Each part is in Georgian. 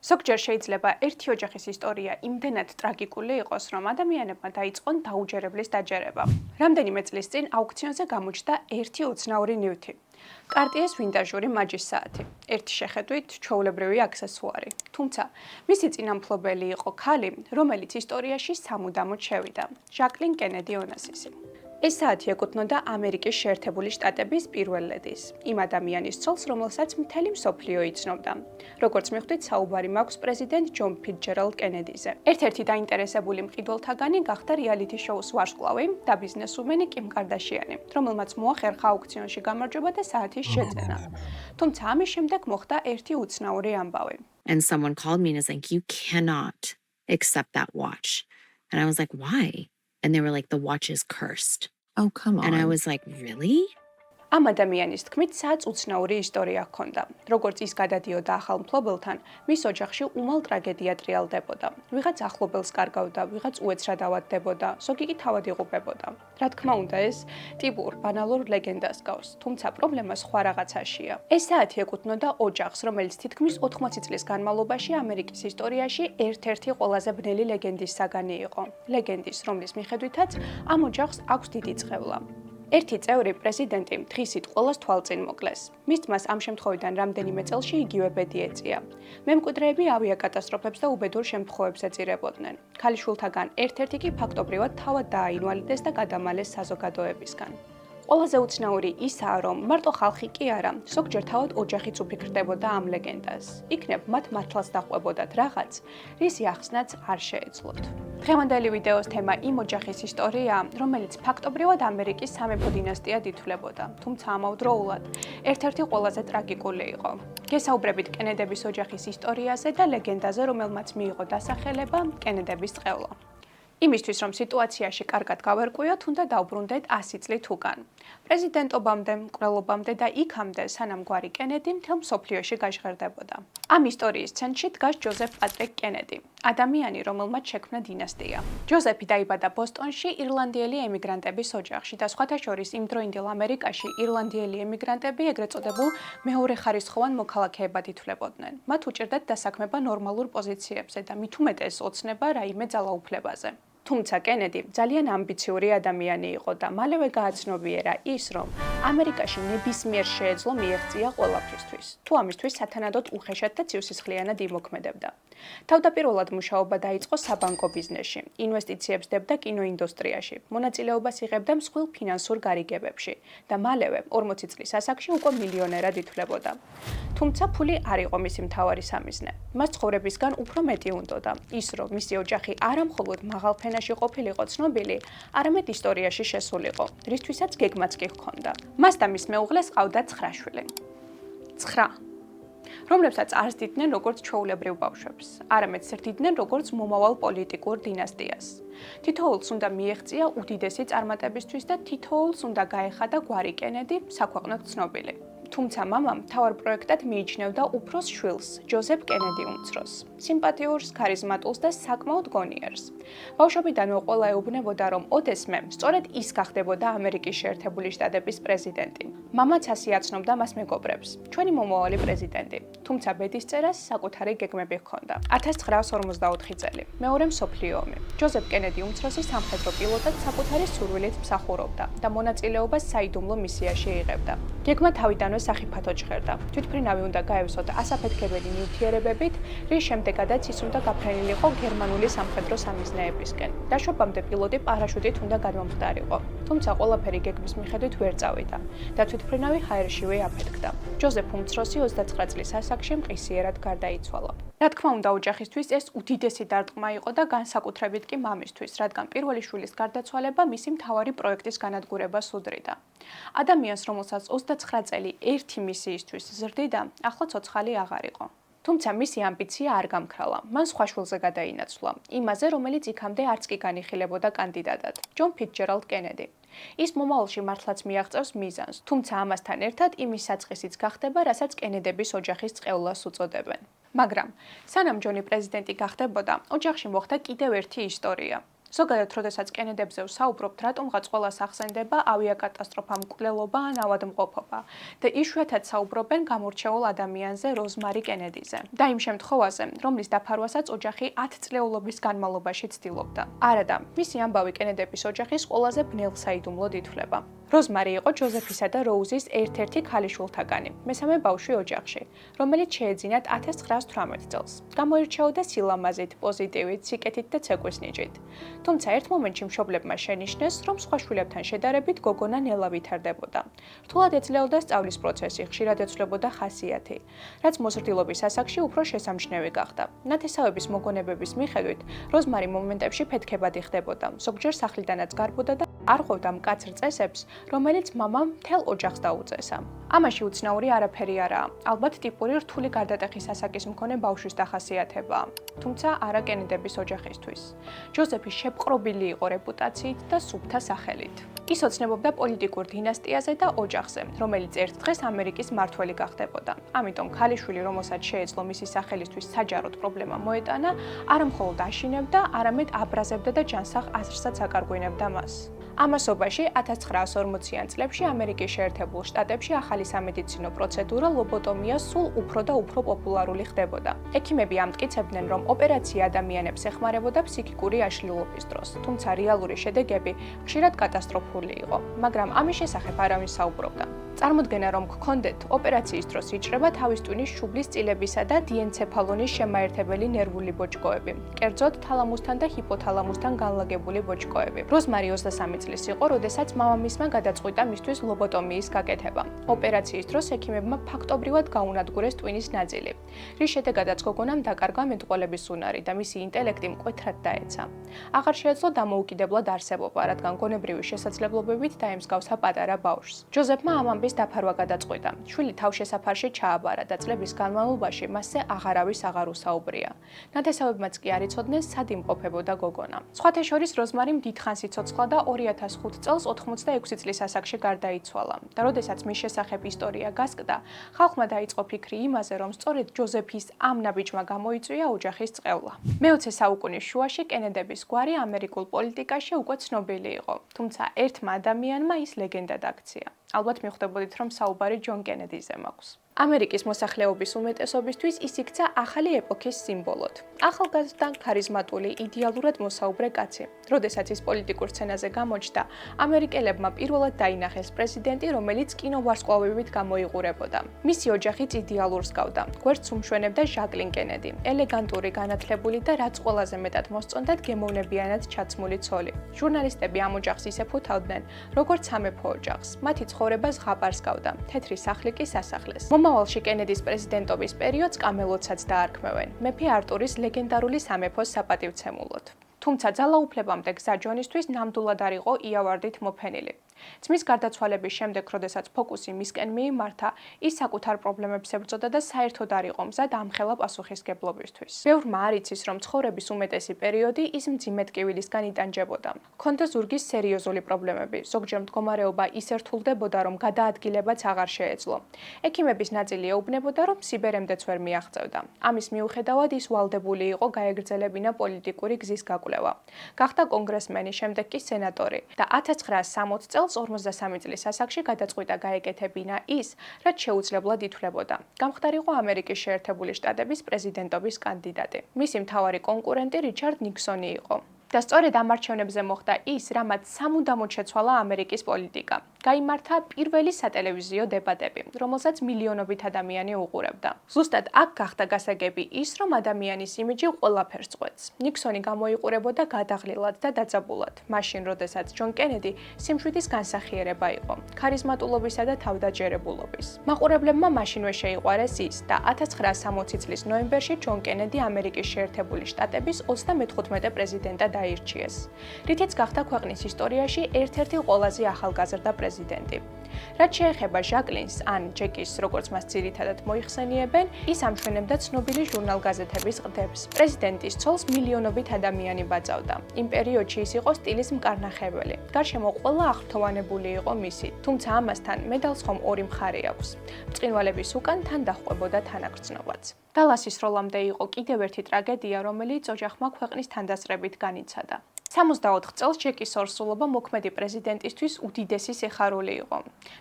ზოგჯერ შეიძლება ერთი ოჯახის ისტორია იმდენად ტრაგიკული იყოს, რომ ადამიანებმა დაიწყონ დაუჯერებლის დაჯერება. რამდენიმე წლის წინ აუქციონზე გამოჩნდა ერთი უცნაური ნივთი. კარტიეს ვინტაჟური მაჯის საათი. ერთი შეხედვით ჩვეულებრივი აქსესუარი. თუმცა, მისი წინამფლობელი იყო ქალი, რომელიც ისტორიაში სამუდამოდ შევიდა. ჟაკლინ კენედი ონასისი. ეს საათი ეკუთვნოდა ამერიკის შეერთებული შტატების პირველ ლედის, იმ ადამიანის ცოლს, რომელსაც მთელი მსოფლიო იცნობდა. როგორც მიხვდით, საუბარი მაქვს პრეზიდენტ ჯონ ფიცჯერალდ კენედიზე. ერთ-ერთი დაინტერესებული მყიდველთაგანი გახდა რეალიტი შოუს ვარსკვლავი და ბიზნესუმენი კიმ კარდაშიანი, რომელმაც მოახერხა აუქციონში გამარჯვება და საათის შეძენა. თუმცა ამის შემდეგ მოხდა ერთი უცნაური ამბავი. And someone called me and was like, "You cannot accept that watch." And I was like, "Why?" And they were like, "The watch is cursed." Oh, come on. And I was like, "Really?" ამ ადამიანის თქმით, საათს უცნაური ისტორია ჰქონდა. როგორც ის გადადიოდა ახალ მფლობელთან, მის ოჯახში უმალ ტრაგედია ტრიალდებოდა. ვიღაც ახლობელს კარგავდა, ვიღაც უეცრად ავადდებოდა, ზოგი კი თავად იღუპებოდა. რა თქმა უნდა, ეს ტიპურ ბანალურ ლეგენდას გავს, თუმცა პრობლემა სხვა რაღაცაშია. ეს საათი ეკუთვნოდა ოჯახს, რომელიც თითქმის 80 წლის განმავლობაში ამერიკის ისტორიაში ერთ-ერთი ყველაზე ბნელი ლეგენდის საგანი იყო. ლეგენდის, რომლის მიხედვითაც ამ ოჯახს აქვს დიდი წყევლა. ერთი წევრი პრეზიდენტი დღისით ყველას თვალწინ მოკლეს. მის ძმას ამ შემთხვევიდან რამდენიმე წელში იგივე ბედი ეწია. მემკვიდრეები ავიაკატასტროფებს და უბედურ შემთხვევებს ეწირებოდნენ. ქალიშვილთაგან ერთ-ერთი კი ფაქტობრივად თავად დააინვალიდეს და გადამალეს საზოგადოებისგან. ყველაზე უცნაური ისაა, რომ მარტო ხალხი კი არა, ზოგჯერ თავად ოჯახიც უფიქრდებოდა ამ ლეგენდას. იქნებ მათ მართლაც დაყვებოდათ რაღაც, რისი ახსნაც არ შეეძლოთ. დღევანდელი ვიდეოს თემა იმ ოჯახის ისტორია, რომელიც ფაქტობრივად ამერიკის სამეფო დინასტიად ითვლებოდა, თუმცა ამავდროულად ერთ-ერთი ყველაზე ტრაგიკული იყო. გესაუბრებით კენედების ოჯახის ისტორიაზე და ლეგენდაზე, რომელმაც მიიღო დასახელება კენედების წყევლა. იმისთვის, რომ სიტუაციაში კარგად გავერკვიოთ, უნდა დავბრუნდეთ 100 წლით უკან. პრეზიდენტობამდე, მკვლელობამდე და იქამდე, სანამ გვარი კენედი მთელ მსოფლიოში გაჟღერდებოდა. ამ ისტორიის ცენტრში დგას ჯოზეფ პატრიკ კენედი, ადამიანი, რომელმაც შექმნა დინასტია. ჯოზეფი დაიბადა ბოსტონში ირლანდიელი ემიგრანტების ოჯახში და სხვათა შორის იმდროინდელ ამერიკაში ირლანდიელი ემიგრანტები ეგრეთ წოდებულ მეორეხარისხოვან მოქალაქეებად ითვლებოდნენ. მათ უჭირდათ დასაქმება ნორმალურ პოზიციებზე და მით უმეტეს ოცნება რაიმე ძალაუფლებაზე. თუმცა კენედი ძალიან ამბიციური ადამიანი იყო და მალევე გააცნობიერა ის, რომ ამერიკაში ნებისმიერ შეეძლო მიეღწია ყველაფრისთვის, თუ ამისთვის სათანადოდ უხეშად და ცივსისხლიანად იმოქმედებდა. თავდაპირველად მუშაობა დაიწყო საბანკო ბიზნესში, ინვესტიციებს დებდა კინოინდუსტრიაში, მონაწილეობას იღებდა მსხვილ ფინანსურ გარიგებებში და მალევე 40 წლის ასაკში უკვე მილიონერად ითვლებოდა. თუმცა ფული არ იყო მისი მთავარი სამიზნე. მას ცხოვრებისგან უფრო მეტი უნდოდა, ის რომ მისი ოჯახი არა მხოლოდ მაღალ ფენაში ყოფილიყო ცნობილი, არამედ ისტორიაში შესულიყო, რისთვისაც გეგმაც კი ჰქონდა. მას და მის მეუღლეს ჰყავდა 9 შვილი. 9, რომლებსაც არ ზრდიდნენ როგორც ჩვეულებრივ ბავშვებს, არამედ ზრდიდნენ როგორც მომავალ პოლიტიკურ დინასტიას. თითოეულს უნდა მიეღწია უდიდესი წარმატებისთვის და თითოეულს უნდა გაეხადა გვარი კენედი, საქვეყნოდ ცნობილი. თუმცა მამამ მთავარ პროექტად მიიჩნევდა უფროს შვილს, ჯოზეფ კენედი უმცროს, სიმპათიურს, ქარიზმატულს და საკმაოდ გონიერს. ბავშვობიდანვე ყველა ეუბნებოდა, რომ ოდესმე სწორედ ის გახდებოდა ამერიკის შეერთებული შტატების პრეზიდენტი. მამაც ასე აცნობდა მას მეგობრებს, ჩვენი მომავალი პრეზიდენტი. თუმცა ბედის წერას საკუთარი გეგმები ჰქონდა. 1944 წელი, მეორე მსოფლიო ომი. ჯოზეფ კენედი უმცროსი სამხედრო პილოტად საკუთარი სურვილით მსახურობდა და მონაწილეობას საიდუმლო მისიაში იღებდა. გეგმა თავიდანვე სახიფათო ჟღერდა. თვითმფრინავი უნდა გაევსოთ ასაფეთქებელი ნივთიერებებით, რის შემდეგაც ის უნდა გაფრენილიყო გერმანული სამხედრო სამიზნეებისკენ. დაშვებამდე პილოტი პარაშუტით უნდა გადმომხდარიყო. თუმცა ყველაფერი გეგმის მიხედვით ვერ წავიდა და თვითმფრინავი ჰაერშივე აფეთქდა. ჯოზეფ უმცროსი 29 წლის ასაკში მყისიერად გარდაიცვალა. რა თქმა უნდა, ოჯახისთვის ეს უდიდესი დარტყმა იყო და განსაკუთრებით კი მამისთვის, რადგან პირველი შვილის გარდაცვალება მისი მთავარი პროექტის განადგურებას უდრიდა. ადამიანს, რომელსაც 29 წელი ერთი მისიისთვის ზრდიდა, ახლა ცოცხალი აღარ იყო. თუმცა მისი ამბიცია არ გამქრალა. მან სხვა შვილზე გადაინაცვლა, იმაზე, რომელიც იქამდე არც კი განიხილებოდა კანდიდატად, ჯონ ფიცჯერალდ კენედი. ის მომავალში მართლაც მიაღწევს მიზანს, თუმცა ამასთან ერთად იმის საწყისიც გახდება, რასაც კენედების ოჯახის წყევლას უწოდებენ. მაგრამ სანამ ჯონი პრეზიდენტი გახდებოდა, ოჯახში მოხდა კიდევ ერთი ისტორია. ზოგადად, როდესაც კენედებზე ვსაუბრობთ, რატომღაც ყველას ახსენდება ავიაკატასტროფა, მკვლელობა ან ავადმყოფობა და იშვიათად საუბრობენ გამორჩეულ ადამიანზე, როზმარი კენედიზე. და იმ შემთხვევაზე, რომლის დაფარვასაც ოჯახი 10 წლეულობის განმავლობაში ცდილობდა. არადა, მისი ამბავი კენედების ოჯახის ყველაზე ბნელ საიდუმლოდ ითვლება. როზმარი იყო ჯოზეფისა და როუზის ერთ-ერთი ქალიშვილთაგანი, მესამე ბავშვი ოჯახში, რომელიც შეეძინათ 1918 წელს. გამოირჩეოდა სილამაზით, პოზიტივით, სიკეთით და ცეკვის ნიჭით. თუმცა ერთ მომენტში მშობლებმა შენიშნეს, რომ სხვა შვილებთან შედარებით გოგონა ნელა ვითარდებოდა. რთულად ეძლეოდა სწავლის პროცესი, ხშირად ეცვლებოდა ხასიათი, რაც მოზრდილობის ასაკში უფრო შესამჩნევი გახდა. ნათესავების მოგონებების მიხედვით, როზმარი მომენტებში ფეთქებადი ხდებოდა, ზოგჯერ სახლიდანაც გარბოდა და არ ხოვდა მკაცრ წესებს, რომელიც მამამ მთელ ოჯახს დაუწესა. ამაში უცნაური არაფერი არაა, ალბათ ტიპური რთული გარდატეხის ასაკის მქონე ბავშვის დახასიათებაა, თუმცა არა კენედების ოჯახისთვის. ჯოზეფი შეპყრობილი იყო რეპუტაციით და სუფთა სახელით. ის ოცნებობდა პოლიტიკურ დინასტიაზე და ოჯახზე, რომელიც ერთ დღეს ამერიკის მმართველი გახდებოდა. ამიტომ ქალიშვილი, რომელსაც შეეძლო მისი სახელისთვის საჯაროდ პრობლემა მოეტანა, არა მხოლოდ აშინებდა, არამედ აბრაზებდა და ჯანსაღ აზრსაც აკარგვინებდა მას. ამასობაში 1940-იან წლებში ამერიკის შეერთებულ შტატებში ახალი სამედიცინო პროცედურა ლობოტომია სულ უფრო და უფრო პოპულარული ხდებოდა. ექიმები ამტკიცებდნენ, რომ ოპერაცია ადამიანებს ეხმარებოდა ფსიქიკური აშლილობის დროს, თუმცა რეალური შედეგები ხშირად კატასტროფული იყო, მაგრამ ამის შესახებ არავინ საუბრობდა. წარმოდგენა, რომ გქონდეთ ოპერაციის დროს იჭრება თავის ტვინის შუბლის წილებისა და diencefalonis შემაერთებელი ნერვული ბოჭკოები, კერძოდ თალამუსთან და ჰიპოთალამუსთან განლაგებული ბოჭკოები. როზმარი 23 წლის იყო, როდესაც მამამისმა გადაწყვიტა მისთვის ლობოტომიის გაკეთება. ოპერაციის დროს ექიმებმა ფაქტობრივად გაუნადგურეს ტვინის ნაწილი, რის შედეგადაც გოგონამ დაკარგა მეტყველების უნარი და მისი ინტელექტი მკვეთრად დაეცა. აღარ შეეძლო დამოუკიდებლად არსებობა, რადგან გონებრივი შესაძლებლობებით დაემსგავსა პატარა ბავშვს. ჯოზეფმა ამ ამბის დაფარვა გადაწყვიტა. შვილი თავშესაფარში ჩააბარა და წლების განმავლობაში მასზე აღარავის აღარ უსაუბრია. ნათესავებმაც კი არ იცოდნენ, სად იმყოფებოდა გოგონა. სხვათა შორის როზმარიმ დიდხანს იცოცხლა და 2005 წელს 86 წლის ასაკში გარდაიცვალა და როდესაც მის შესახებ ისტორია გასკდა, ხალხმა დაიწყო ფიქრი იმაზე, რომ სწორედ ჯოზეფის ამ ნაბიჯმა გამოიწვია ოჯახის წყევლა. მე-20 საუკუნის შუაში კენედების გვარი ამერიკულ პოლიტიკაში უკვე ცნობილი იყო, თუმცა ერთმა ადამიანმა ის ლეგენდად აქცია. ალბათ მიხვდებოდით, რომ საუბარი ჯონ კენედიზე მაქვს. ამერიკის მოსახლეობის უმეტესობისთვის ის იქცა ახალი ეპოქის სიმბოლოდ. ახალგაზრდა, ქარიზმატული, იდეალურად მოსაუბრე კაცი. როდესაც ის პოლიტიკურ სცენაზე გამოჩნდა, ამერიკელებმა პირველად დაინახეს პრეზიდენტი, რომელიც კინოვარსკვლავებით გამოიყურებოდა. მისი ოჯახიც იდეალურს გავდა. გვერდს უმშვენებდა ჟაკლინ კენედი, ელეგანტური, განათლებული და რაც ყველაზე მეტად მოსწონდათ, გემოვნებიანად ჩაცმული ცოლი. ჟურნალისტები ამ ოჯახს ისე ფუთავდნენ, როგორც სამეფო ოჯახს. მათი ცხოვრება ზღაპარს გავდა, თეთრი სახლი კი სასახლეს. მომავალში კენედის პრეზიდენტობის პერიოდს კამელოტსაც დაარქმევენ, მეფე არტურის ლეგენდარული სამეფოს საპატივცემულოდ. თუმცა ძალაუფლებამდე გზა ჯონისთვის ნამდვილად არ იყო იავარდით მოფენილი. ძმის გარდაცვალების შემდეგ, როდესაც ფოკუსი მისკენ მიიმართა, ის საკუთარ პრობლემებს ებრძოდა და საერთოდ არ იყო მზად ამხელა პასუხისგებლობისთვის. ბევრმა არ იცის, რომ ცხოვრების უმეტესი პერიოდი ის მძიმე ტკივილისგან იტანჯებოდა. ჰქონდა ზურგის სერიოზული პრობლემები, ზოგჯერ მდგომარეობა ისე რთულდებოდა, რომ გადაადგილებაც აღარ შეეძლო. ექიმების ნაწილი ეუბნებოდა, რომ სიბერემდეც ვერ მიაღწევდა. ამის მიუხედავად ის ვალდებული იყო გაეგრძელებინა პოლიტიკური გზის გაკვლევა. გახდა კონგრესმენი, შემდეგ კი სენატორი და 1960 წელს 53 წლის ასაკში გადაწყვიტა გაეკეთებინა ის, რაც შეუძლებლად ითვლებოდა. გამხდარიყო ამერიკის შეერთებული შტატების პრეზიდენტობის კანდიდატი. მისი მთავარი კონკურენტი რიჩარდ ნიქსონი იყო. და სწორედ ამ არჩევნებზე მოხდა ის, რამაც სამუდამოდ შეცვალა ამერიკის პოლიტიკა. გაიმართა პირველი სატელევიზიო დებატები, რომელსაც მილიონობით ადამიანი უყურებდა. ზუსტად აქ გახდა გასაგები ის, რომ ადამიანის იმიჯი ყველაფერს წყვეტს. ნიქსონი გამოიყურებოდა გადაღლილად და დაძაბულად, მაშინ, როდესაც ჯონ კენედი სიმშვიდის განსახიერება იყო, ქარიზმატულობისა და თავდაჯერებულობის. მაყურებლებმა მაშინვე შეიყვარეს ის და 1960 წლის ნოემბერში ჯონ კენედი ამერიკის შეერთებული შტატების 35 პრეზიდენტად დაირჩიეს, რითიც გახდა ქვეყნის ისტორიაში ერთ-ერთი ყველაზე ახალგაზრდა პრეზიდენტი. რაც შეეხება ჟაკლინს ან ჯეკის, როგორც მას ძირითადად მოიხსენიებენ, ის ამშვენებდა ცნობილი ჟურნალ-გაზეთების ყდებს. პრეზიდენტის ცოლს მილიონობით ადამიანი ბაძავდა. იმ პერიოდში ის იყო სტილის მკარნახეველი. გარშემო ყველა აღფრთოვანებული იყო მისი, თუმცა ამასთან მედალს ხომ ორი მხარე აქვს. ბრწყინვალების უკან თან დაჰყვებოდა თანაგრძნობაც. დალასის როლამდე იყო კიდევ ერთი ტრაგედია, რომელიც ოჯახმა ქვეყნის თანდასწრებით განიცადა. 64 წელს ჯეკის ორსულობა მოქმედი პრეზიდენტისთვის უდიდესი სიხარული იყო.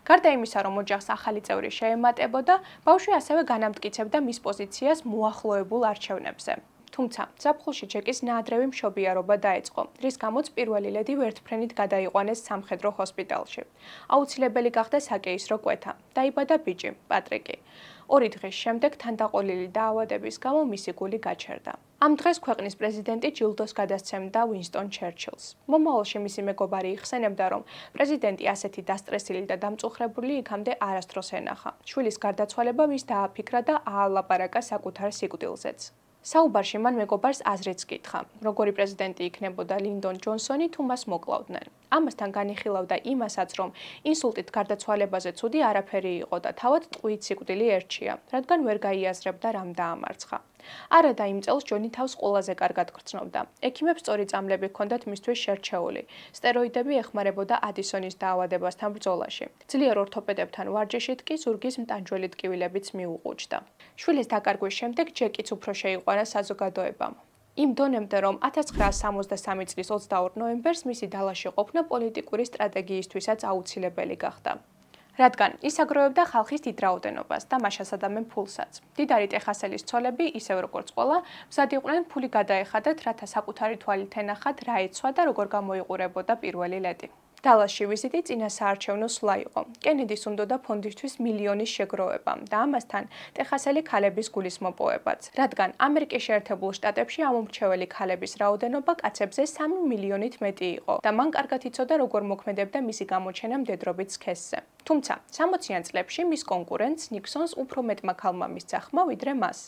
გარდა იმისა, რომ ოჯახს ახალი წევრი შეემატებოდა, ბავშვი ასევე განამტკიცებდა მის პოზიციას მოახლოებულ არჩევნებზე. თუმცა, ზაფხულში ჯეკის ნაადრევი მშობიარობა დაეწყო, რის გამოც პირველი ლედი ვერტმფრენით გადაიყვანეს სამხედრო ჰოსპიტალში. აუცილებელი გახდა საკეისრო კვეთა. დაიბადა ბიჭი, პატრიკი. 2 დღის შემდეგ თანდაყოლილი დაავადების გამო მისი გული გაჩერდა. ამ დღეს ქვეყნის პრეზიდენტი ჯილდოს გადასცემდა უინსტონ ჩერჩილს. მომავალში მისი მეგობარი იხსენებდა, რომ პრეზიდენტი ასეთი დასტრესილი და დამწუხრებული იქამდე არასდროს ენახა. შვილის გარდაცვალება მის დააფიქრა და აალაპარაკა საკუთარ სიკვდილზეც. საუბარში მან მეგობარს აზრიც კითხა, როგორი პრეზიდენტი იქნებოდა ლინდონ ჯონსონი თუ მას მოკლავდნენ. ამასთან განიხილავდა იმასაც, რომ ინსულტით გარდაცვალებაზე ცუდი არაფერი იყო და თავად ტყვიით სიკვდილი ერჩია, რადგან ვერ გაიაზრებდა რამ დაამარცხა. არადა იმ წელს ჯონი თავს ყველაზე კარგად გრძნობდა. ექიმებს სწორი წამლები ჰქონდათ მისთვის შერჩეული. სტეროიდები ეხმარებოდა ადისონის დაავადებასთან ბრძოლაში. ძლიერ ორთოპედებთან ვარჯიშით კი ზურგის მტანჯველი ტკივილებიც მიუყუჯდა. შვილის დაკარგვის შემდეგ ჯეკიც უფრო შეიყვანა საზოგადოებამ. იმ დონემდე, რომ 1963 წლის 22 ნოემბერს მისი დალაში ყოფნა პოლიტიკური სტრატეგიისთვისაც აუცილებელი გახდა. რადგან ის აგროვებდა ხალხის დიდ რაოდენობას და მას ასადამენ ფულსაც. მდიდარი ტეხასელის ცოლები, ისევ როგორც ყველა, მზად იყვნენ ფული გადაეხადათ, რათა საკუთარი თვალით ენახათ, რა ეცვა და როგორ გამოიყურებოდა პირველი ლედი. დალასში ვიზიტი წინა საარჩევნო სვლა იყო. კენედის უნდოდა ფონდისთვის მილიონის შეგროვება და ამასთან ტეხასელი ქალების გულის მოპოვებაც, რადგან ამერიკის შეერთებულ შტატებში ამომრჩეველი ქალების რაოდენობა კაცებზე 3 მილიონით მეტი იყო და მან კარგად იცოდა, როგორ მოქმედებდა მისი გამოჩენა მდედრობით სქესზე. თუმცა, 60-იან წლებში მის კონკურენტს ნიქსონს უფრო მეტმა ქალმა მისცა ხმა, ვიდრე მას.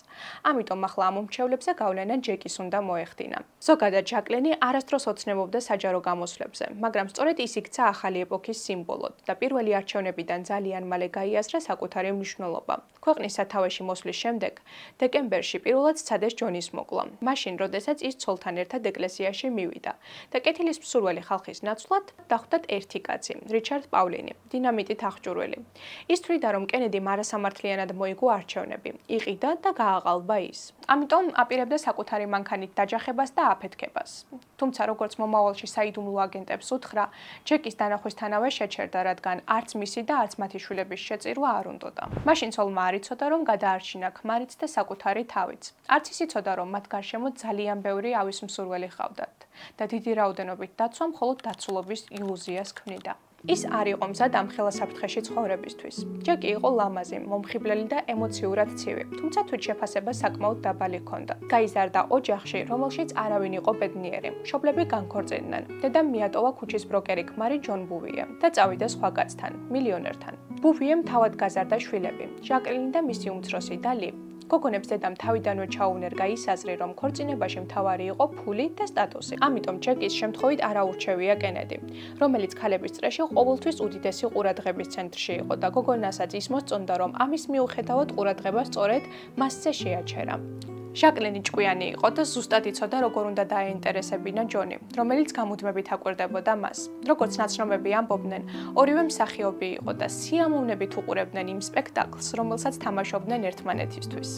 ამიტომ ახლა ამომრჩევლებზე გავლენა ჯეკის უნდა მოეხდინა. ზოგადად ჟაკლინი არასდროს ოცნებობდა საჯარო გამოსვლებზე, მაგრამ სწორედ ის იქცა ახალი ეპოქის სიმბოლოდ და პირველი არჩევნებიდან ძალიან მალე გაიაზრა საკუთარი მნიშვნელობა. ქვეყნის სათავეში მოსვლის შემდეგ, დეკემბერში პირველად სცადეს ჯონის მოკლა. მაშინ, როდესაც ის ცოლთან ერთად ეკლესიაში მივიდა და კეთილის მსურველი ხალხის ნაცვლად დახვდათ ერთი კაცი, რიჩარდ პავლინი, დინამიტით აღჭურველი. ის თვლიდა, რომ კენედიმ არასამართლიანად მოიგო არჩევნები, იყიდა და გააყალბა ის. ამიტომ აპირებდა საკუთარი მანქანით დაჯახებას და აფეთქებას. თუმცა, როგორც მომავალში საიდუმლო აგენტებს უთხრა, ჯეკის დანახვისთანავე შეჩერდა, რადგან არც მისი და არც მათი შვილების შეწირვა არ უნდოდა. მაშინ ცოლმა არ იცოდა, რომ გადაარჩინა ქმარიც და საკუთარი თავიც. არც ის იცოდა, რომ მათ გარშემო ძალიან ბევრი ავის მსურველი ჰყავდათ და დიდი რაოდენობით დაცვა მხოლოდ დაცულობის ილუზიას ქმნიდა. ის არ იყო მზად ამ ხელა საფრთხეში ცხოვრებისთვის. ჯეკი იყო ლამაზი, მომხიბლელი და ემოციურად ცივი, თუმცა თვითშეფასება საკმაოდ დაბალი ჰქონდა. გაიზარდა ოჯახში, რომელშიც არავინ იყო ბედნიერი. მშობლები განქორწინდნენ. დედამ მიატოვა ქუჩის ბროკერი ქმარი ჯონ ბუვიე და წავიდა სხვა კაცთან, მილიონერთან. ბუვიემ თავად გაზარდა შვილები, ჟაკლინი და მისი უმცროსი და ლი. გოგონებს დედამ თავიდანვე ჩაუნერგა ის აზრი, რომ ქორწინებაში მთავარი იყო ფული და სტატუსი. ამიტომ ჯეკის შემთხვევით არ აურჩევია კენედი, რომელიც ქალების წრეში ყოველთვის უდიდესი ყურადღების ცენტრში იყო და გოგონასაც ის მოსწონდა, რომ ამის მიუხედავად ყურადღება სწორედ მასზე შეაჩერა. ჟაკლინი ჭკვიანი იყო და ზუსტად იცოდა, როგორ უნდა დაეინტერესებინა ჯონი, რომელიც გამუდმებით აკვირდებოდა მას. როგორც ნაცნობები ამბობდნენ, ორივე მსახიობი იყო და სიამოვნებით უყურებდნენ იმ სპექტაკლს, რომელსაც თამაშობდნენ ერთმანეთისთვის.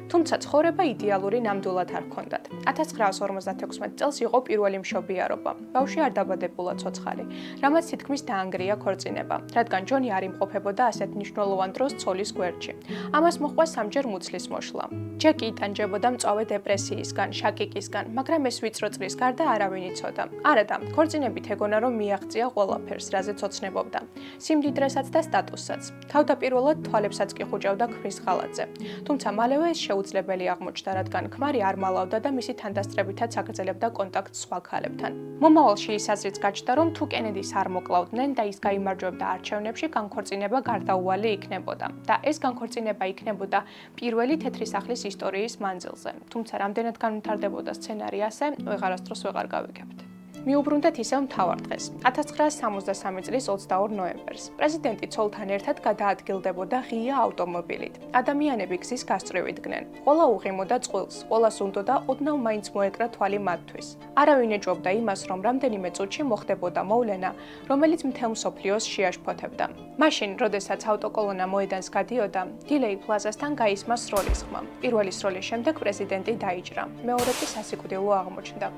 თუმცა ცხოვრება იდეალური ნამდვილად არ ჰქონდათ. 1956 წელს იყო პირველი მშობიარობა. ბავშვი არ დაბადებულა ცოცხალი, რამაც თითქმის დაანგრია ქორწინება, რადგან ჯონი არ იმყოფებოდა ასეთ მნიშვნელოვან დროს ცოლის გვერდში. ამას მოჰყვა სამჯერ მუცლის მოშლა. ჯეკი იტანჯებოდა მწვავე დეპრესიისგან, შაკიკისგან, მაგრამ ეს ვიწრო წრის გარდა არავინ იცოდა. არადა, ქორწინებით ეგონა, რომ მიაღწია ყველაფერს, რაზეც ოცნებობდა. სიმდიდრესაც და სტატუსსაც. თავდაპირველად თვალებსაც კი ხუჭავდა ქმრის ღალატზე. თუმცა მალევე ეს შეუძლებელი აღმოჩნდა, რადგან ქმარი არ მალავდა და მისი თანდასწრებითაც აგრძელებდა კონტაქტს სხვა ქალებთან. მომავალში ის აზრიც გაჩნდა, რომ თუ კენედის არ მოკლავდნენ და ის გაიმარჯვებდა არჩევნებში, განქორწინება გარდაუვალი იქნებოდა და ეს განქორწინება იქნებოდა პირველი თეთრი სახლის ისტორიის მანძილზე. თუმცა რამდენად განვითარდებოდა სცენარი ასე, ვეღარასდროს ვეღარ გავიგებთ. მიუბრუნდეთ ისევ მთავარ დღეს, 1963 წლის 22 ნოემბერს. პრეზიდენტი ცოლთან ერთად გადაადგილდებოდა ღია ავტომობილით. ადამიანები გზის გასწვრივ იდგნენ. ყველა უღიმოდა წყვილს, ყველას უნდოდა ოდნავ მაინც მოეკრა თვალი მათთვის. არავინ ეჭვობდა იმას, რომ რამდენიმე წუთში მოხდებოდა მოვლენა, რომელიც მთელ მსოფლიოს შეაშფოთებდა. მაშინ, როდესაც ავტოკოლონა მოედანს გადიოდა, დილეი პლაზასთან გაისმა სროლის ხმა. პირველი სროლის შემდეგ პრეზიდენტი დაიჭრა, მეორე კი სასიკვდილო აღმოჩნდა.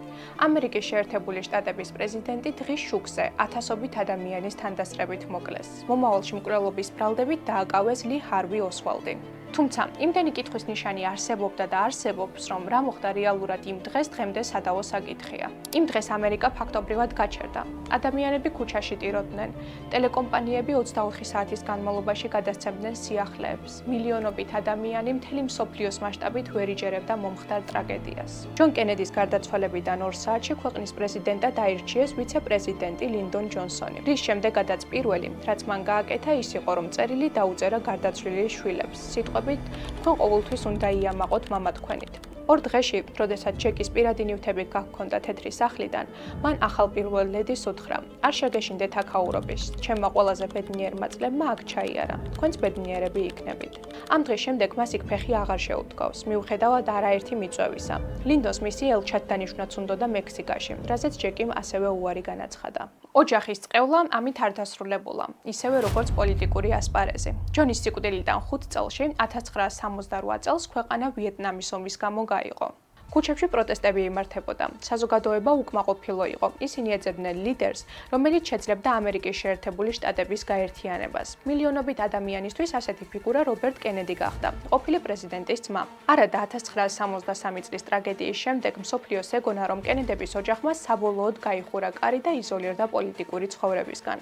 ამერიკის შეერთებული შტატების პრეზიდენტი დღის შუქზე ათასობით ადამიანის თანდასწრებით მოკლეს. მომავალში მკვლელობის ბრალდებით დააკავეს ლი ჰარვი ოსვალდი. თუმცა, იმდენი კითხვის ნიშანი არსებობდა და არსებობს, რომ რა მოხდა რეალურად იმ დღეს დღემდე სადავო საკითხია. იმ დღეს ამერიკა ფაქტობრივად გაჩერდა. ადამიანები ქუჩაში ტიროდნენ, ტელეკომპანიები 24 საათის განმავლობაში გადასცემდნენ სიახლეებს. მილიონობით ადამიანი მთელი მსოფლიოს მასშტაბით ვერ იჯერებდა მომხდარ ტრაგედიას. ჯონ კენედის გარდაცვალებიდან 2 საათში ქვეყნის პრეზიდენტად აირჩიეს ვიცე-პრეზიდენტი ლინდონ ჯონსონი. რის შემდეგაც პირველი, რაც მან გააკეთა, ის იყო, რომ წერილი დაუწერა გარდაცვლილი შვილებს. თქვენ ყოველთვის უნდა იამაყოთ მამა თქვენით. 2 დღეში, როდესაც ჯეკის პირადი ნივთები გაქონდა თეთრი სახლიდან, მან ახალ პირველ ლედის უთხრა: არ შეგეშინდეთ აქაურობის, ჩემმა ყველაზე ბედნიერმა წლებმა აქ ჩაიარა. თქვენც ბედნიერები იქნებით. ამ დღის შემდეგ მას იქ ფეხი აღარ შეუდგავს, მიუხედავად არაერთი მიწვევისა. ლინდონს მისი ელჩად-დანიშვნაც უნდოდა მექსიკაში, რაზეც ჯეკიმ ასევე უარი განაცხადა. ოჯახის წყევლა ამით არ დასრულებულა, ისევე როგორც პოლიტიკური ასპარეზი. ჯონის სიკვდილიდან 5 წელში, 1968 წელს ქვეყანა ვიეტნამის ომის გამო გაიყო. ქუჩებში პროტესტები იმართებოდა. საზოგადოება უკმაყოფილო იყო. ისინი ეძებდნენ ლიდერს, რომელიც შეძლებდა ამერიკის შეერთებული შტატების გაერთიანებას. მილიონობით ადამიანისთვის ასეთი ფიგურა რობერტ კენედი გახდა, ყოფილი პრეზიდენტის ძმა. არადა 1963 წლის ტრაგედიის შემდეგ მსოფლიოს ეგონა, რომ კენედების ოჯახმა საბოლოოდ გაიხურა კარი და იზოლირდა პოლიტიკური ცხოვრებისგან.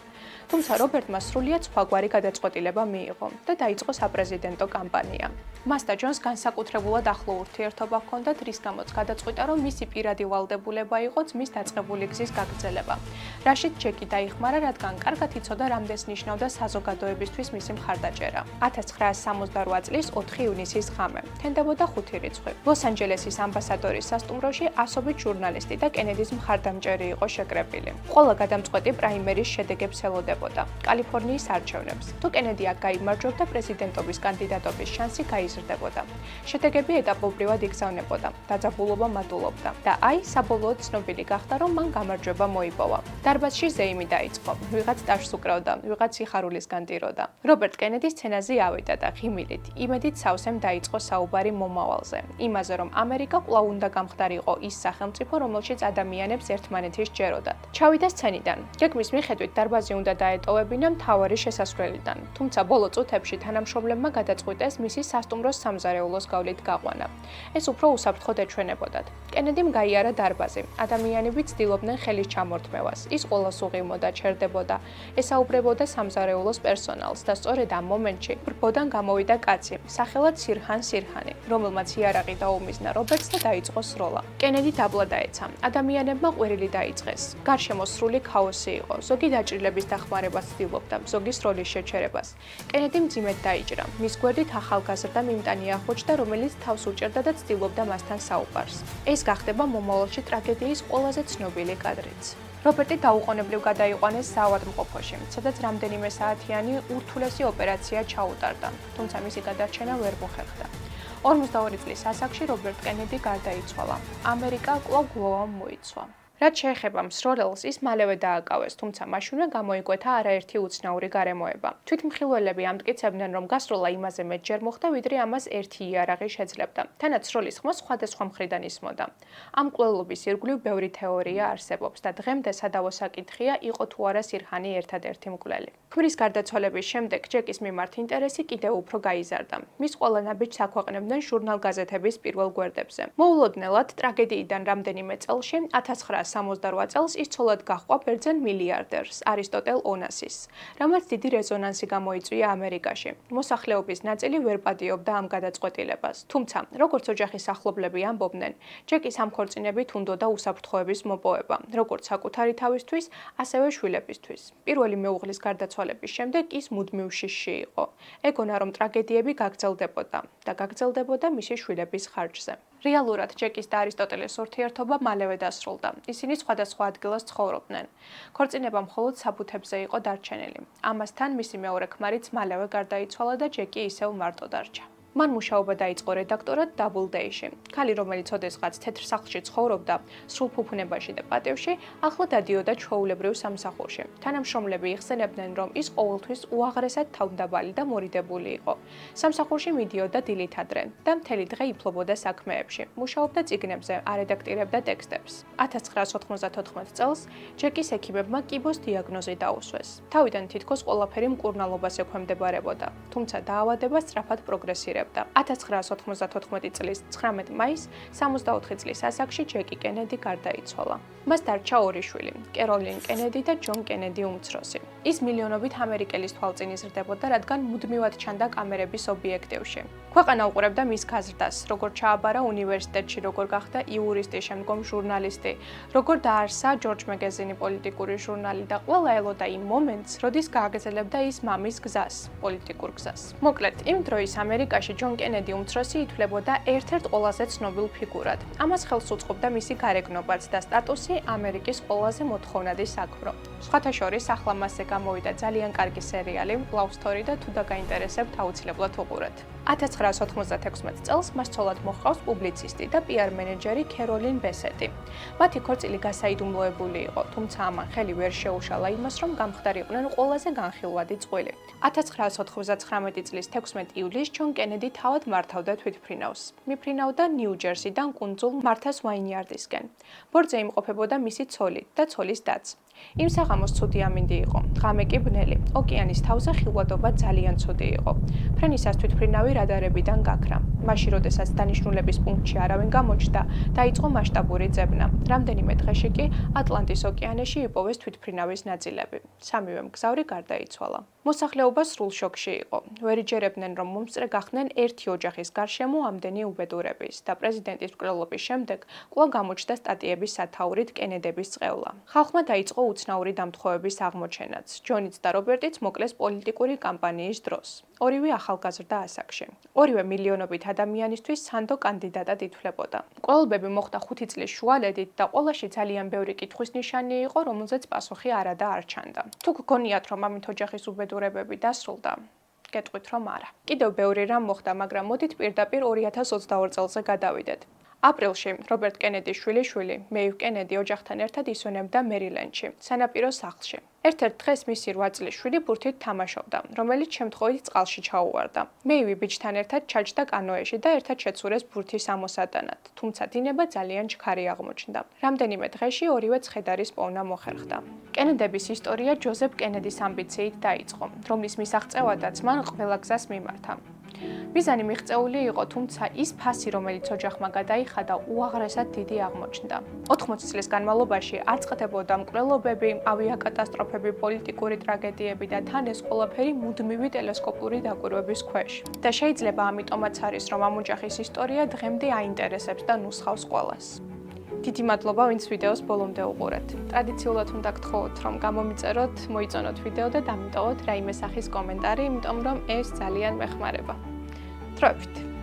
თუმცა რობერტმა სრულიად სხვაგვარი გადაწყვეტილება მიიღო და დაიწყო საპრეზიდენტო კამპანია. მას და ჯონს განსაკუთრებულად ახლო ურთიერთობა ჰქონდათ, რის გამოც გადაწყვიტა, რომ მისი პირადი ვალდებულება იყო ძმის დაწყებული გზის გაგრძელება. რაშიც ჯეკი დაიხმარა, რადგან კარგად იცოდა, რამდენს ნიშნავდა საზოგადოებისთვის მისი მხარდაჭერა. 1968 წლის 4 ივნისის ღამე. თენდებოდა 5 რიცხვი. ლოს-ანჯელესის ამბასადორის სასტუმროში ასობით ჟურნალისტი და კენედის მხარდამჭერი იყო შეკრებილი. ყველა გადამწყვეტი პრაიმერის შედეგებს ელოდებოდა. კალიფორნიის არჩევნებს. თუ კენედი აქ გაიმარჯვებდა, პრეზიდენტობის კანდიდატობის შანსი გაიზრდებოდა. შედეგები ეტაპობრივად იგზავნებოდა. დაძაბულობა მატულობდა და აი საბოლოოდ ცნობილი გახდა, რომ მან გამარჯვება მოიპოვა. დარბაზში ზეიმი დაიწყო. ვიღაც ტაშს უკრავდა, ვიღაც სიხარულისგან ტიროდა. რობერტ კენედი სცენაზე ავიდა და ღიმილით, იმედით სავსემ დაიწყო საუბარი მომავალზე. იმაზე, რომ ამერიკა კვლავ უნდა გამხდარიყო ის სახელმწიფო, რომელშიც ადამიანებს ერთმანეთის ჯეროდათ. ჩავიდა სცენიდან. გეგმის მიხედვით დარბაზი უნდა დაეტოვებინა მთავარი შესასვლელიდან. თუმცა ბოლო წუთებში თანამშრომლებმა გადაწყვიტეს მისი სასტუმროს სამზარეულოს გავლით გაყვანა. ეს უფრო უსაფრთხოდ ეჩვენებოდათ. კენედიმ გაიარა დარბაზი. ადამიანები ცდილობდნენ ხელის ჩამორთმევას. ის ყოველს უღიმოდა, ჩერდებოდა, ესაუბრებოდა სამზარეულოს პერსონალს და სწორედ ამ მომენტში ბრბოდან გამოვიდა კაცი, სახელად სირჰან სირჰანი, რომელმაც იარაღი დაუმიზნა რობერტს და დაიწყო სროლა. კენედი დაბლა დაეცა. ადამიანებმა ყვირილი დაიწყეს. გარშემო სრული ქაოსი იყო. ზოგი დაჭრილების დახმარებას ცდილობდა, ზოგი სროლის შეჩერებას. კენედიმ მძიმედ დაიჭრა. მის გვერდით ახალგაზრდა მიმტანი ახოჩდა, რომელიც თავს უჭერდა და ცდილობდა მასთან საუბარს. ეს გახდება მომავალში ტრაგედიის ყველაზე ცნობილი კადრიც. რობერტი დაუყოვნებლივ გადაიყვანეს საავადმყოფოში, სადაც რამდენიმე საათიანი ურთულესი ოპერაცია ჩაუტარდა, თუმცა მისი გადარჩენა ვერ მოხერხდა. 42 წლის ასაკში რობერტ კენედი გარდაიცვალა. ამერიკა კვლავ გლოვამ მოიცვა. რაც შეეხება მსროლელს, ის მალევე დააკავეს, თუმცა მაშინვე გამოიკვეთა არაერთი უცნაური გარემოება. თვითმხილველები ამტკიცებდნენ, რომ გასროლა იმაზე მეტჯერ მოხდა, ვიდრე ამას ერთი იარაღი შეძლებდა. თანაც სროლის ხმა სხვადასხვა მხრიდან ისმოდა. ამ მკვლელობის ირგვლივ ბევრი თეორია არსებობს და დღემდე სადავო საკითხია, იყო თუ არა სირჰანი ერთადერთი მკვლელი. ქმრის გარდაცვალების შემდეგ ჯეკის მიმართ ინტერესი კიდევ უფრო გაიზარდა. მის ყველა ნაბიჯს აქვეყნებდნენ ჟურნალ-გაზეთების პირველ გვერდებზე. მოულოდნელად ტრაგედიიდან რამდენიმე წელში 1968 წელს ის ცოლად გაჰყვა ბერძენ მილიარდერს არისტოტელ ონასის, რამაც დიდი რეზონანსი გამოიწვია ამერიკაში. მოსახლეობის ნაწილი ვერ პატიობდა ამ გადაწყვეტილებას. თუმცა, როგორც ოჯახის ახლობლები ამბობდნენ, ჯეკის ამ ქორწინებით უნდოდა უსაფრთხოების მოპოვება, როგორც საკუთარი თავისთვის, ასევე შვილებისთვის. პირველი მეუღლის გარდაცვალების შემდეგ ის მუდმივ შიშში იყო. ეგონა, რომ ტრაგედიები გაგრძელდებოდა და გაგრძელდებოდა მისი შვილების ხარჯზე. რეალურად ჯეკის და არისტოტელეს ურთიერთობა მალევე დასრულდა. ისინი სხვადასხვა ადგილას ცხოვრობდნენ. ქორწინება მხოლოდ საბუთებზე იყო დარჩენილი. ამასთან მისი მეორე ქმარიც მალევე გარდაიცვალა და ჯეკი ისევ მარტო დარჩა. მან მუშაობა დაიწყო რედაქტორად Double Day-ში. ქალი, რომელიც ოდესღაც თეთრ სახლში ცხოვრობდა, სრულფუფუნებაში და პატივში, ახლა დადიოდა ჩვეულებრივ სამსახურში. თანამშრომლები იხსენებდნენ, რომ ის ყოველთვის უაღრესად თავმდაბალი და მორიდებული იყო. სამსახურში მიდიოდა დილით ადრე და მთელი დღე იფლობოდა საქმეებში. მუშაობდა წიგნებზე, არედაქტირებდა ტექსტებს. 1994 წელს ჯეკის ექიმებმა კიბოს დიაგნოზი დაუსვეს. თავიდან თითქოს ყველაფერი მკურნალობას ექვემდებარებოდა, თუმცა დაავადება სწრაფად პროგრესირებდა. 1994 წლის 19 მაისს 64 წლის ასაკში ჯეკი კენედი გარდაიცვალა. მას დარჩა ორი შვილი, კეროლინ კენედი და ჯონ კენედი უმცროსი. ის მილიონობით ამერიკელის თვალწინ იზრდებოდა, რადგან მუდმივად ჩანდა კამერების ობიექტივში. ქვეყანა უყურებდა მის გაზრდას, როგორ ჩააბარა უნივერსიტეტში, როგორ გახდა იურისტი, შემდგომ ჟურნალისტი, როგორ დაარსა ჯორჯ მეგეზინი პოლიტიკური ჟურნალი და ყველა ელოდა იმ მომენტს, როდის გააგრძელებდა ის მამის გზას, პოლიტიკურ გზას. მოკლედ, იმ დროის ამერიკაში ჯონ კენედი უმცროსი ითვლებოდა ერთ-ერთ ყველაზე ცნობილ ფიგურად. ამას ხელს უწყობდა მისი გარეგნობაც და სტატუსი ამერიკის ყველაზე მოთხოვნადი საქმრო. სხვათა შორის, ახლა მასზე გამოვიდა ძალიან კარგი სერიალი Love Story და თუ დაგაინტერესებთ, აუცილებლად უყურეთ. 1996 წელს მას ცოლად მოჰყავს პუბლიცისტი და PR მენეჯერი კეროლინ ბესეტი. მათი ქორწილი გასაიდუმლოებული იყო, თუმცა ამან ხელი ვერ შეუშალა იმას, რომ გამხდარიყვნენ ყველაზე განხილვადი წყვილი. 1999 წლის 16 ივლისს ჯონ კენედი თავად მართავდა თვითმფრინავს. მიფრინავდა ნიუ-ჯერსიდან კუნძულ მართას ვაინიარდისკენ. ბორტზე იმყოფებოდა მისი ცოლი და ცოლის დაც. იმ საღამოს ცუდი ამინდი იყო, ღამე კი ბნელი, ოკეანის თავზე ხილვადობა ძალიან ცუდი იყო. ფრენისას თვითმფრინავი რადარებიდან გაქრა. მაშინ, როდესაც დანიშნულების პუნქტში არავინ გამოჩნდა, დაიწყო მასშტაბური ძებნა. რამდენიმე დღეში კი ატლანტის ოკეანეში იპოვეს თვითმფრინავის ნაწილები. სამივე მგზავრი გარდაიცვალა. მოსახლეობა სრულ შოკში იყო. ვერ იჯერებდნენ, რომ მომწრე გახდნენ ერთი ოჯახის გარშემო ამდენი უბედურების და პრეზიდენტის მკვლელობის შემდეგ კვლავ გამოჩნდა სტატიების სათაურით კენედების წყევლა. ხალხმა დაიწყო უცნაური დამთხოვების აღმოჩენაც. ჯონიც და რობერტიც მოკლეს პოლიტიკური კამპანიის დროს. ორივე ახალგაზრდა ასაკში. ორივე მილიონობით ადამიანისთვის სანდო კანდიდატად ითვლებოდა. მკვლელობები მოხდა 5 წლის შუალედით და ყველაში ძალიან ბევრი კითხვის ნიშანი იყო, რომელზეც პასუხი არა და არ ჩანდა. თუ გქონიათ, რომ ამით ოჯახის უბედურებები დასრულდა, გეტყვით, რომ არა. კიდევ ბევრი რამ მოხდა, მაგრამ მოდით პირდაპირ 2022 წელზე გადავიდეთ. აპრილში რობერტ კენედის შვილიშვილი, მეივ კენედი ოჯახთან ერთად ისვენებდა მერილენდში, სანაპირო სახლში. ერთ-ერთ დღეს მისი 8 წლის შვილი ბურთით თამაშობდა, რომელიც შემთხვევით წყალში ჩაუვარდა. მეივი ბიჭთან ერთად ჩაჯდა კანოეში და ერთად შეცურეს ბურთის ამოსატანად, თუმცა დინება ძალიან ჩქარი აღმოჩნდა. რამდენიმე დღეში ორივე ცხედარის პოვნა მოხერხდა. კენედების ისტორია ჯოზეფ კენედის ამბიციით დაიწყო, რომლის მისაღწევადაც მან ყველა გზას მიმართა. მიზანი მიღწეული იყო, თუმცა ის ფასი, რომელიც ოჯახმა გადაიხადა, უაღრესად დიდი აღმოჩნდა. 80 წლის განმავლობაში არ წყდებოდა მკვლელობები, ავიაკატასტროფები, პოლიტიკური ტრაგედიები და თან ეს ყველაფერი მუდმივი ტელესკოპური დაკვირვების ქვეშ. და შეიძლება ამიტომაც არის, რომ ამ ოჯახის ისტორია დღემდე აინტერესებს და ნუსხავს ყველას. დიდი მადლობა, ვინც ვიდეოს ბოლომდე უყურეთ. ტრადიციულად უნდა გთხოვოთ, რომ გამომიწეროთ, მოიწონოთ ვიდეო და დამიტოვოთ რაიმე სახის კომენტარი, იმიტომ რომ ეს ძალიან მეხმარება. დროებით!